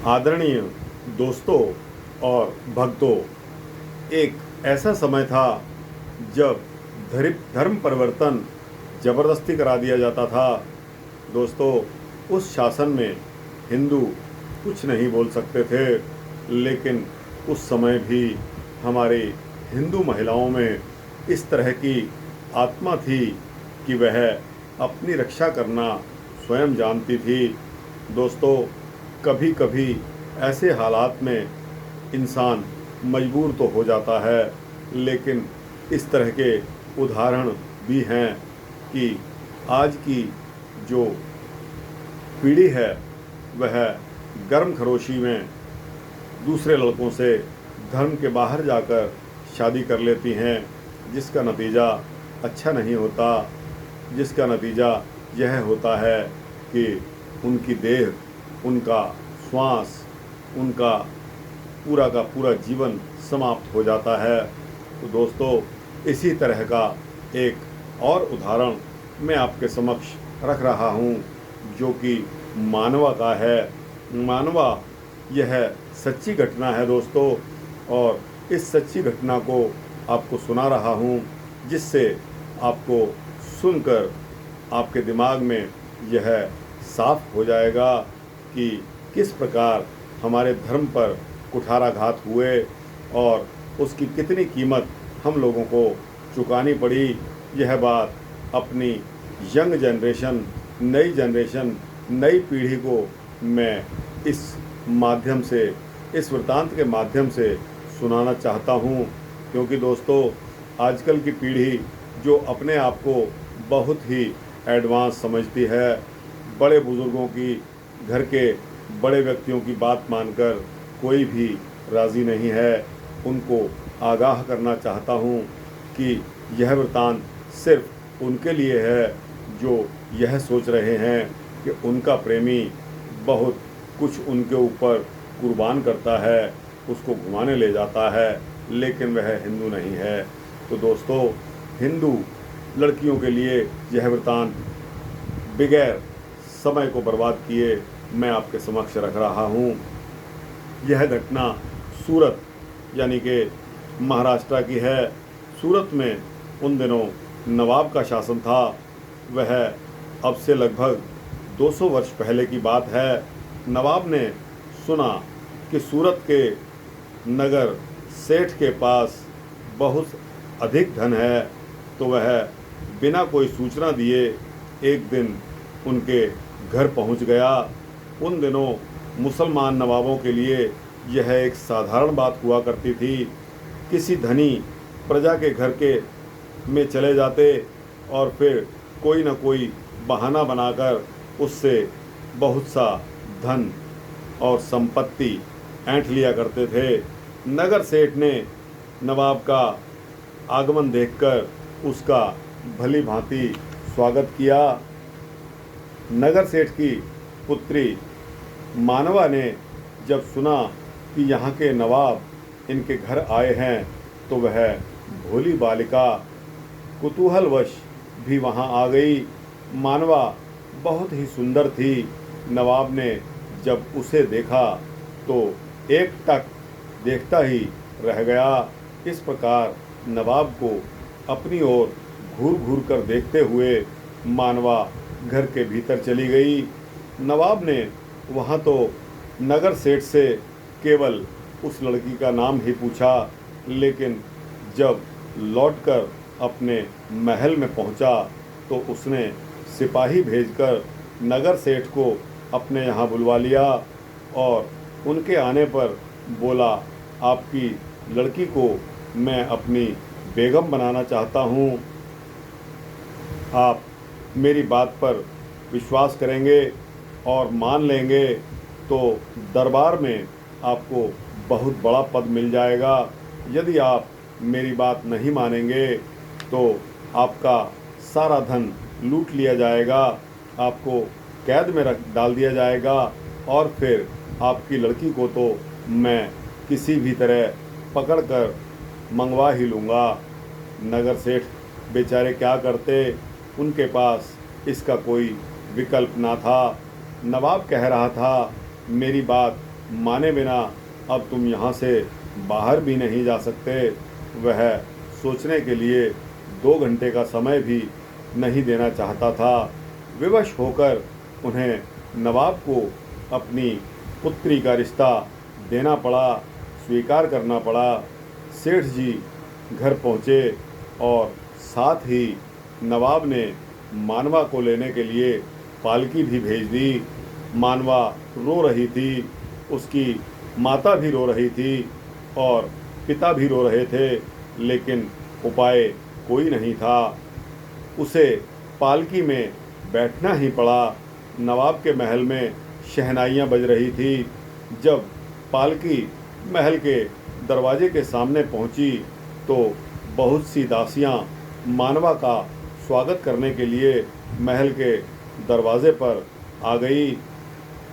आदरणीय दोस्तों और भक्तों, एक ऐसा समय था जब धर्म परिवर्तन ज़बरदस्ती करा दिया जाता था। दोस्तों, उस शासन में हिंदू कुछ नहीं बोल सकते थे, लेकिन उस समय भी हमारे हिंदू महिलाओं में इस तरह की आत्मा थी कि वह अपनी रक्षा करना स्वयं जानती थी। दोस्तों, कभी कभी ऐसे हालात में इंसान मजबूर तो हो जाता है, लेकिन इस तरह के उदाहरण भी हैं कि आज की जो पीढ़ी है वह गर्म खरोशी में दूसरे लड़कों से धर्म के बाहर जाकर शादी कर लेती हैं, जिसका नतीजा अच्छा नहीं होता। जिसका नतीजा यह होता है कि उनकी देह, उनका श्वास, उनका पूरा का पूरा जीवन समाप्त हो जाता है। तो दोस्तों, इसी तरह का एक और उदाहरण मैं आपके समक्ष रख रहा हूँ, जो कि मानवा का है। मानवा यह सच्ची घटना है दोस्तों, और इस सच्ची घटना को आपको सुना रहा हूँ, जिससे आपको सुनकर आपके दिमाग में यह साफ हो जाएगा कि किस प्रकार हमारे धर्म पर कुठाराघात हुए और उसकी कितनी कीमत हम लोगों को चुकानी पड़ी। यह बात अपनी यंग जनरेशन, नई जनरेशन, नई पीढ़ी को मैं इस माध्यम से, इस वृत्तांत के माध्यम से सुनाना चाहता हूँ, क्योंकि दोस्तों, आजकल की पीढ़ी जो अपने आप को बहुत ही एडवांस समझती है, बड़े बुज़ुर्गों की, घर के बड़े व्यक्तियों की बात मानकर कोई भी राज़ी नहीं है। उनको आगाह करना चाहता हूँ कि यह वृत्तांत सिर्फ उनके लिए है जो यह सोच रहे हैं कि उनका प्रेमी बहुत कुछ उनके ऊपर कुर्बान करता है, उसको घुमाने ले जाता है, लेकिन वह हिंदू नहीं है। तो दोस्तों, हिंदू लड़कियों के लिए यह वृत्तांत बगैर समय को बर्बाद किए मैं आपके समक्ष रख रहा हूँ। यह घटना सूरत यानी कि महाराष्ट्र की है। सूरत में उन दिनों नवाब का शासन था। वह अब से लगभग 200 वर्ष पहले की बात है। नवाब ने सुना कि सूरत के नगर सेठ के पास बहुत अधिक धन है, तो वह बिना कोई सूचना दिए एक दिन उनके घर पहुंच गया। उन दिनों मुसलमान नवाबों के लिए यह एक साधारण बात हुआ करती थी। किसी धनी प्रजा के घर में चले जाते और फिर कोई न कोई बहाना बनाकर उससे बहुत सा धन और संपत्ति ऐंठ लिया करते थे। नगर सेठ ने नवाब का आगमन देखकर उसका भली भांति स्वागत किया। नगर सेठ की पुत्री मानवा ने जब सुना कि यहाँ के नवाब इनके घर आए हैं, तो वह भोली बालिका कुतूहलवश भी वहाँ आ गई। मानवा बहुत ही सुंदर थी। नवाब ने जब उसे देखा तो एक टक देखता ही रह गया। इस प्रकार नवाब को अपनी ओर घूर घूर कर देखते हुए मानवा घर के भीतर चली गई। नवाब ने वहाँ तो नगर सेठ से केवल उस लड़की का नाम ही पूछा, लेकिन जब लौटकर अपने महल में पहुँचा तो उसने सिपाही भेजकर नगर सेठ को अपने यहाँ बुलवा लिया और उनके आने पर बोला, आपकी लड़की को मैं अपनी बेगम बनाना चाहता हूँ। आप मेरी बात पर विश्वास करेंगे और मान लेंगे तो दरबार में आपको बहुत बड़ा पद मिल जाएगा। यदि आप मेरी बात नहीं मानेंगे तो आपका सारा धन लूट लिया जाएगा, आपको कैद में डाल दिया जाएगा और फिर आपकी लड़की को तो मैं किसी भी तरह पकड़कर मंगवा ही लूँगा। नगर सेठ बेचारे क्या करते, उनके पास इसका कोई विकल्प ना था। नवाब कह रहा था, मेरी बात माने बिना अब तुम यहाँ से बाहर भी नहीं जा सकते। वह सोचने के लिए 2 घंटे का समय भी नहीं देना चाहता था। विवश होकर उन्हें नवाब को अपनी पुत्री का रिश्ता देना पड़ा, स्वीकार करना पड़ा। सेठ जी घर पहुँचे और साथ ही नवाब ने मानवा को लेने के लिए पालकी भी भेज दी। मानवा रो रही थी, उसकी माता भी रो रही थी और पिता भी रो रहे थे, लेकिन उपाय कोई नहीं था। उसे पालकी में बैठना ही पड़ा। नवाब के महल में शहनाइयाँ बज रही थी। जब पालकी महल के दरवाजे के सामने पहुंची तो बहुत सी दासियां मानवा का स्वागत करने के लिए महल के दरवाजे पर आ गई।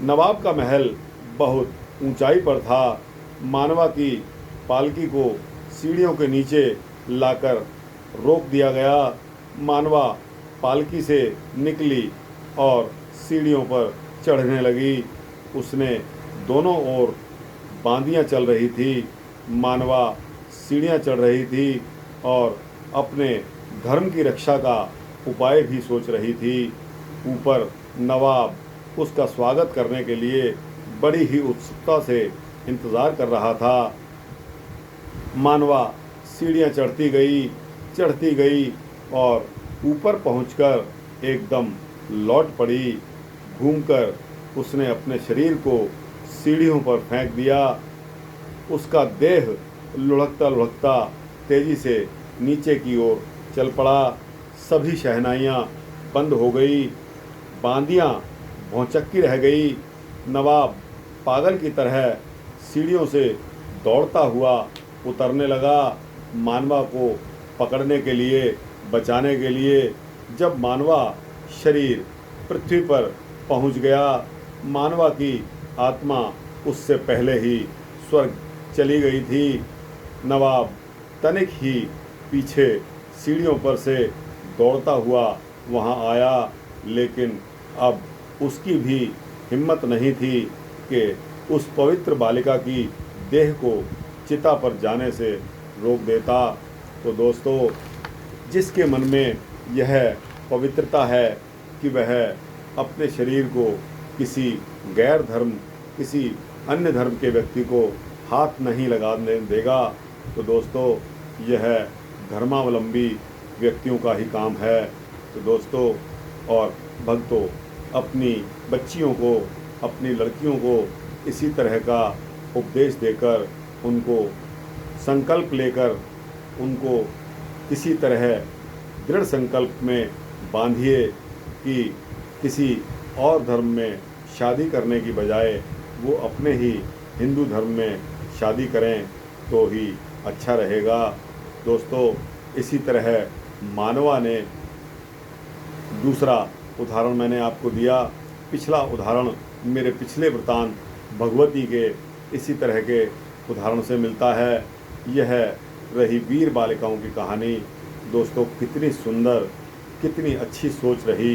नवाब का महल बहुत ऊंचाई पर था। मानवा की पालकी को सीढ़ियों के नीचे लाकर रोक दिया गया। मानवा पालकी से निकली और सीढ़ियों पर चढ़ने लगी। उसने दोनों ओर बांदियाँ चल रही थी। मानवा सीढ़ियाँ चढ़ रही थी और अपने धर्म की रक्षा का उपाय भी सोच रही थी। ऊपर नवाब उसका स्वागत करने के लिए बड़ी ही उत्सुकता से इंतज़ार कर रहा था। मानवा सीढ़ियाँ चढ़ती गई और ऊपर पहुंचकर एकदम लौट पड़ी। घूमकर उसने अपने शरीर को सीढ़ियों पर फेंक दिया। उसका देह लुढ़कता लुढ़कता तेजी से नीचे की ओर चल पड़ा। सभी शहनाइयाँ बंद हो गई, बांदियाँ भौचक्की रह गई। नवाब पागल की तरह सीढ़ियों से दौड़ता हुआ उतरने लगा, मानवा को पकड़ने के लिए, बचाने के लिए। जब मानवा शरीर पृथ्वी पर पहुंच गया, मानवा की आत्मा उससे पहले ही स्वर्ग चली गई थी। नवाब तनिक ही पीछे सीढ़ियों पर से दौड़ता हुआ वहां आया, लेकिन अब उसकी भी हिम्मत नहीं थी कि उस पवित्र बालिका की देह को चिता पर जाने से रोक देता। तो दोस्तों, जिसके मन में यह पवित्रता है कि वह अपने शरीर को किसी गैर धर्म, किसी अन्य धर्म के व्यक्ति को हाथ नहीं लगाने देगा, तो दोस्तों यह धर्मावलंबी व्यक्तियों का ही काम है। तो दोस्तों और भक्तों, अपनी बच्चियों को, अपनी लड़कियों को इसी तरह का उपदेश देकर, उनको संकल्प लेकर, उनको किसी तरह दृढ़ संकल्प में बांधिए कि किसी और धर्म में शादी करने की बजाय वो अपने ही हिंदू धर्म में शादी करें तो ही अच्छा रहेगा। दोस्तों, इसी तरह मानवा ने, दूसरा उदाहरण मैंने आपको दिया, पिछला उदाहरण मेरे पिछले वृतांत भगवती के इसी तरह के उदाहरण से मिलता है। यह रही वीर बालिकाओं की कहानी। दोस्तों, कितनी सुंदर, कितनी अच्छी सोच रही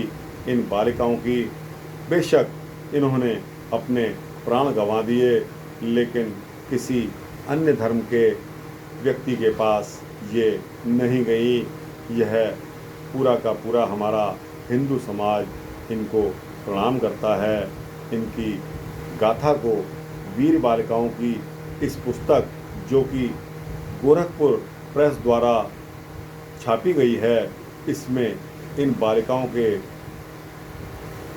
इन बालिकाओं की। बेशक इन्होंने अपने प्राण गंवा दिए, लेकिन किसी अन्य धर्म के व्यक्ति के पास ये नहीं गई। यह पूरा का पूरा हमारा हिंदू समाज इनको प्रणाम करता है। इनकी गाथा को, वीर बालिकाओं की इस पुस्तक जो कि गोरखपुर प्रेस द्वारा छापी गई है, इसमें इन बालिकाओं के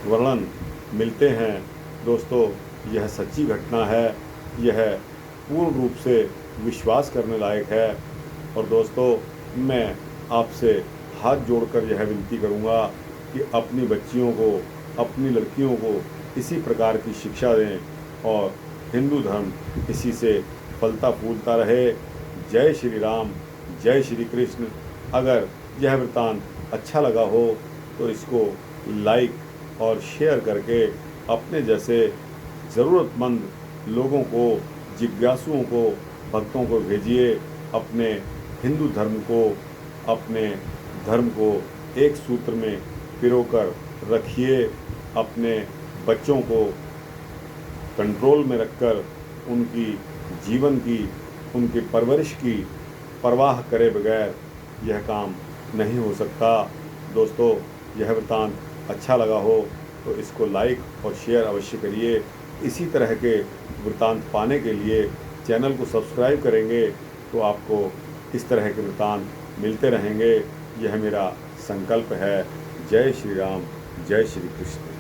वर्णन मिलते हैं। दोस्तों, यह सच्ची घटना है, यह पूर्ण रूप से विश्वास करने लायक है। और दोस्तों, मैं आपसे हाथ जोड़कर यह विनती करूंगा कि अपनी बच्चियों को, अपनी लड़कियों को इसी प्रकार की शिक्षा दें और हिंदू धर्म इसी से फलता फूलता रहे। जय श्री राम, जय श्री कृष्ण। अगर यह वृतांत अच्छा लगा हो तो इसको लाइक और शेयर करके अपने जैसे ज़रूरतमंद लोगों को, जिज्ञासुओं को, भक्तों को भेजिए। अपने हिंदू धर्म को, अपने धर्म को एक सूत्र में पिरोकर रखिए। अपने बच्चों को कंट्रोल में रखकर उनकी जीवन की, उनकी परवरिश की परवाह करे बगैर यह काम नहीं हो सकता। दोस्तों, यह वृत्तांत अच्छा लगा हो तो इसको लाइक और शेयर अवश्य करिए। इसी तरह के वृत्तांत पाने के लिए चैनल को सब्सक्राइब करेंगे तो आपको इस तरह के वृत्तांत मिलते रहेंगे। यह मेरा संकल्प है। जय श्री राम, जय श्री कृष्ण।